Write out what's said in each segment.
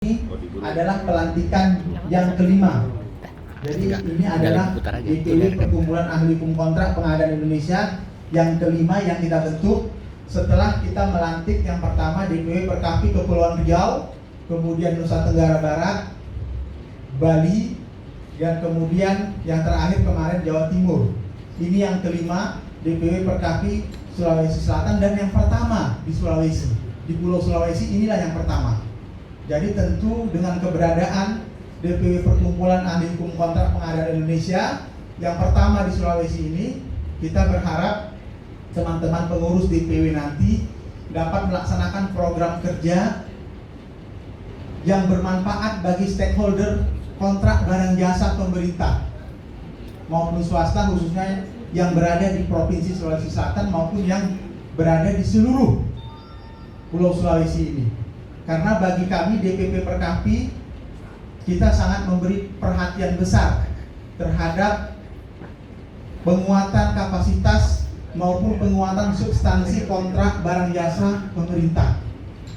Ini adalah pelantikan yang kelima. Jadi ini adalah DPW Perkumpulan Ahli Hukum Kontrak Pengadaan Indonesia yang kelima yang kita bentuk setelah kita melantik yang pertama DPW Perkapi Kepulauan Riau, kemudian Nusa Tenggara Barat, Bali, dan kemudian yang terakhir kemarin Jawa Timur. Ini yang kelima DPW Perkapi Sulawesi Selatan dan yang pertama di Sulawesi, di Pulau Sulawesi inilah yang pertama. Jadi tentu dengan keberadaan DPW Perkumpulan Ahli Hukum Kontrak Pengadaan Indonesia yang pertama di Sulawesi ini, kita berharap teman-teman pengurus DPW nanti dapat melaksanakan program kerja yang bermanfaat bagi stakeholder kontrak barang jasa pemerintah maupun swasta, khususnya yang berada di Provinsi Sulawesi Selatan maupun yang berada di seluruh Pulau Sulawesi ini. Karena bagi kami DPP Perkapi, kita sangat memberi perhatian besar terhadap penguatan kapasitas maupun penguatan substansi kontrak barang jasa pemerintah.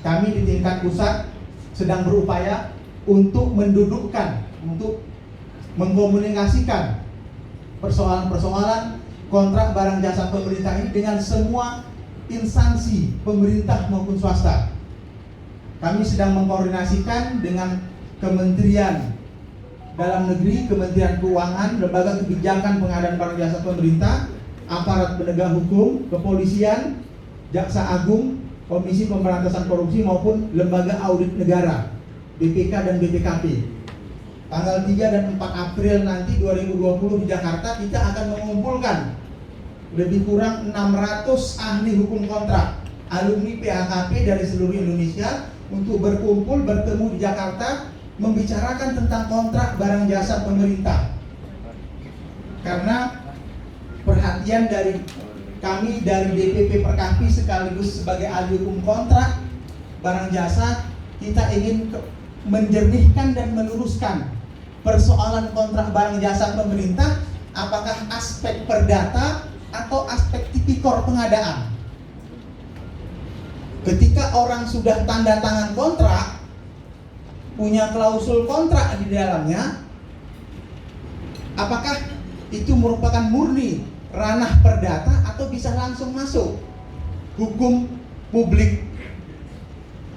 Kami di tingkat pusat sedang berupaya untuk mendudukkan, untuk mengkomunikasikan persoalan-persoalan kontrak barang jasa pemerintah ini dengan semua instansi pemerintah maupun swasta. Kami sedang mengkoordinasikan dengan Kementerian Dalam Negeri, Kementerian Keuangan, Lembaga Kebijakan Pengadaan Barang Jasa Pemerintah, aparat penegak hukum, kepolisian, Jaksa Agung, Komisi Pemberantasan Korupsi maupun Lembaga Audit Negara, BPK dan BPKP. Tanggal 3 dan 4 April nanti 2020 di Jakarta kita akan mengumpulkan lebih kurang 600 ahli hukum kontrak, alumni PHKP dari seluruh Indonesia untuk berkumpul, bertemu di Jakarta, membicarakan tentang kontrak barang jasa pemerintah. Karena perhatian dari kami dari DPP Perkapi sekaligus sebagai ahli hukum kontrak barang jasa, kita ingin menjernihkan dan meluruskan persoalan kontrak barang jasa pemerintah, apakah aspek perdata atau aspek tipikor pengadaan. Ketika orang sudah tanda tangan kontrak, punya klausul kontrak di dalamnya, apakah itu merupakan murni ranah perdata atau bisa langsung masuk hukum publik?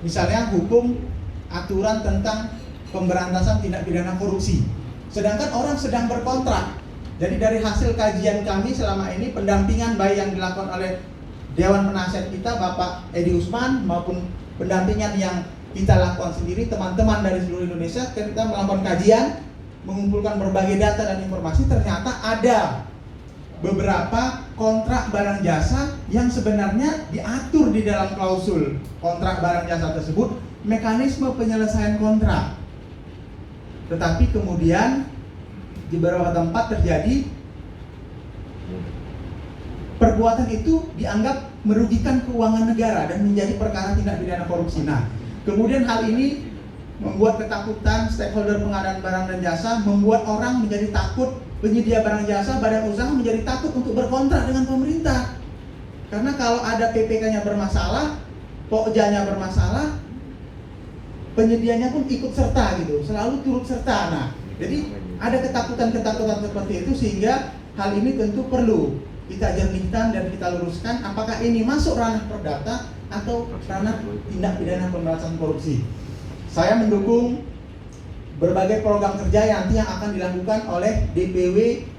Misalnya hukum aturan tentang pemberantasan tindak pidana korupsi. Sedangkan orang sedang berkontrak. Jadi dari hasil kajian kami selama ini, pendampingan baik yang dilakukan oleh Dewan Penasihat kita, Bapak Edi Usman, maupun pendampingan yang kita lakukan sendiri, teman-teman dari seluruh Indonesia, kita melakukan kajian, mengumpulkan berbagai data dan informasi, ternyata ada beberapa kontrak barang jasa yang sebenarnya diatur di dalam klausul kontrak barang jasa tersebut, mekanisme penyelesaian kontrak. Tetapi kemudian di beberapa tempat terjadi perbuatan itu dianggap merugikan keuangan negara dan menjadi perkara tindak pidana korupsi. Nah, kemudian hal ini membuat ketakutan stakeholder pengadaan barang dan jasa, membuat orang menjadi takut, penyedia barang jasa, badan usaha menjadi takut untuk berkontrak dengan pemerintah. Karena kalau ada PPK-nya bermasalah, Pokja-nya bermasalah, penyedianya pun ikut serta gitu, selalu turut serta. Nah, jadi ada ketakutan-ketakutan seperti itu, sehingga hal ini tentu perlu kita jernihkan dan kita luruskan apakah ini masuk ranah perdata atau ranah tindak pidana pemberantasan korupsi. Saya mendukung berbagai program kerja yang nanti akan dilakukan oleh DPW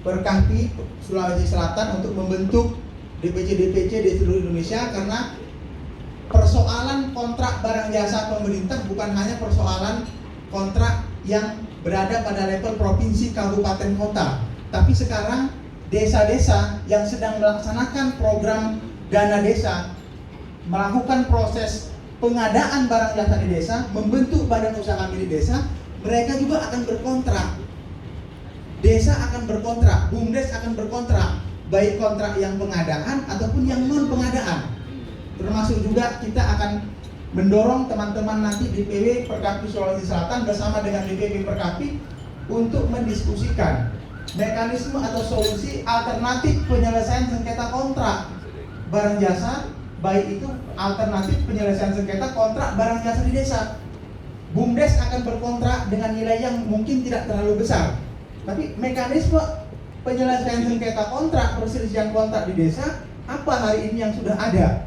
Perkapi Sulawesi Selatan untuk membentuk DPC-DPC di seluruh Indonesia, karena persoalan kontrak barang jasa pemerintah bukan hanya persoalan kontrak yang berada pada level provinsi, kabupaten, kota, tapi sekarang desa-desa yang sedang melaksanakan program dana desa, melakukan proses pengadaan barang jasa di desa, membentuk badan usaha milik desa, mereka juga akan berkontrak. Desa akan berkontrak, BUMDes akan berkontrak, baik kontrak yang pengadaan ataupun yang non pengadaan. Termasuk juga kita akan mendorong teman-teman nanti DPW Perkapi Sulawesi Selatan bersama dengan DPP Perkapi untuk mendiskusikan mekanisme atau solusi alternatif penyelesaian sengketa kontrak barang jasa, baik itu alternatif penyelesaian sengketa kontrak barang jasa di desa. akan berkontrak dengan nilai yang mungkin tidak terlalu besar. Tapi mekanisme penyelesaian sengketa kontrak, perselisihan kontrak di desa, apa hari ini yang sudah ada?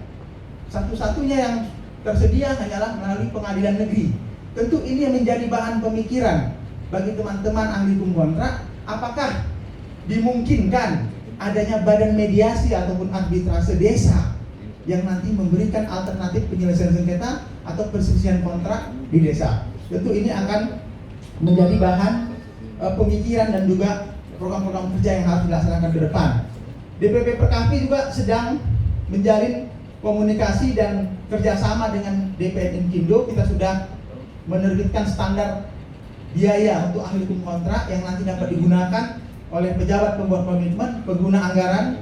Satu-satunya yang tersedia hanyalah melalui pengadilan negeri. Tentu ini yang menjadi bahan pemikiran bagi teman-teman ahli hukum kontrak. Apakah dimungkinkan adanya badan mediasi ataupun arbitrase desa yang nanti memberikan alternatif penyelesaian sengketa atau perselisihan kontrak di desa? Tentu ini akan menjadi bahan pemikiran dan juga program-program kerja yang harus dilaksanakan ke depan. DPP Perkaphi juga sedang menjalin komunikasi dan kerjasama dengan DPN Inkindo. Kita sudah menerbitkan standar biaya untuk ahli hukum kontrak yang nanti dapat digunakan oleh pejabat pembuat komitmen, pengguna anggaran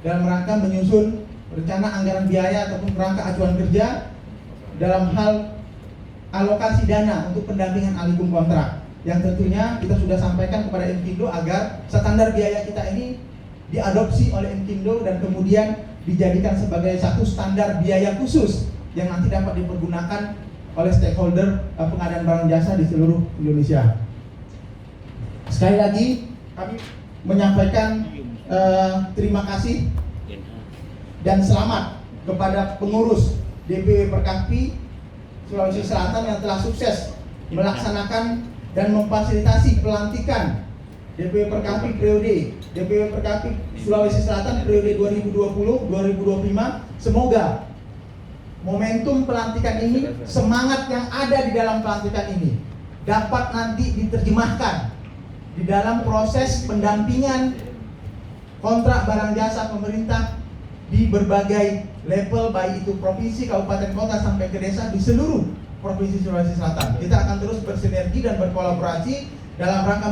dalam rangka menyusun rencana anggaran biaya ataupun kerangka acuan kerja dalam hal alokasi dana untuk pendampingan ahli hukum kontrak, yang tentunya kita sudah sampaikan kepada Inkindo agar standar biaya kita ini diadopsi oleh Inkindo dan kemudian dijadikan sebagai satu standar biaya khusus yang nanti dapat dipergunakan oleh stakeholder pengadaan barang jasa di seluruh Indonesia. Sekali lagi kami menyampaikan terima kasih dan selamat kepada pengurus DPW Perkaphi Sulawesi Selatan yang telah sukses melaksanakan dan memfasilitasi pelantikan DPW Perkaphi periode DPW Perkaphi Sulawesi Selatan periode 2020-2025. Semoga momentum pelantikan ini, semangat yang ada di dalam pelantikan ini dapat nanti diterjemahkan di dalam proses pendampingan kontrak barang jasa pemerintah di berbagai level, baik itu provinsi, kabupaten, kota sampai ke desa di seluruh provinsi Sulawesi Selatan. Kita akan terus bersinergi dan berkolaborasi dalam rangka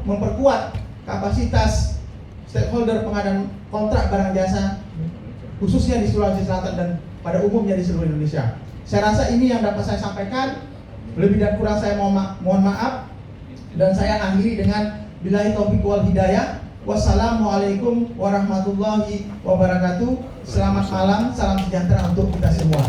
memperkuat kapasitas stakeholder pengadaan kontrak barang jasa khususnya di Sulawesi Selatan dan pada umumnya di seluruh Indonesia. Saya rasa ini yang dapat saya sampaikan. Lebih dan kurang saya mohon maaf, dan saya akhiri dengan billahi taufiq wal hidayah. Wassalamualaikum warahmatullahi wabarakatuh. Selamat malam, salam sejahtera untuk kita semua.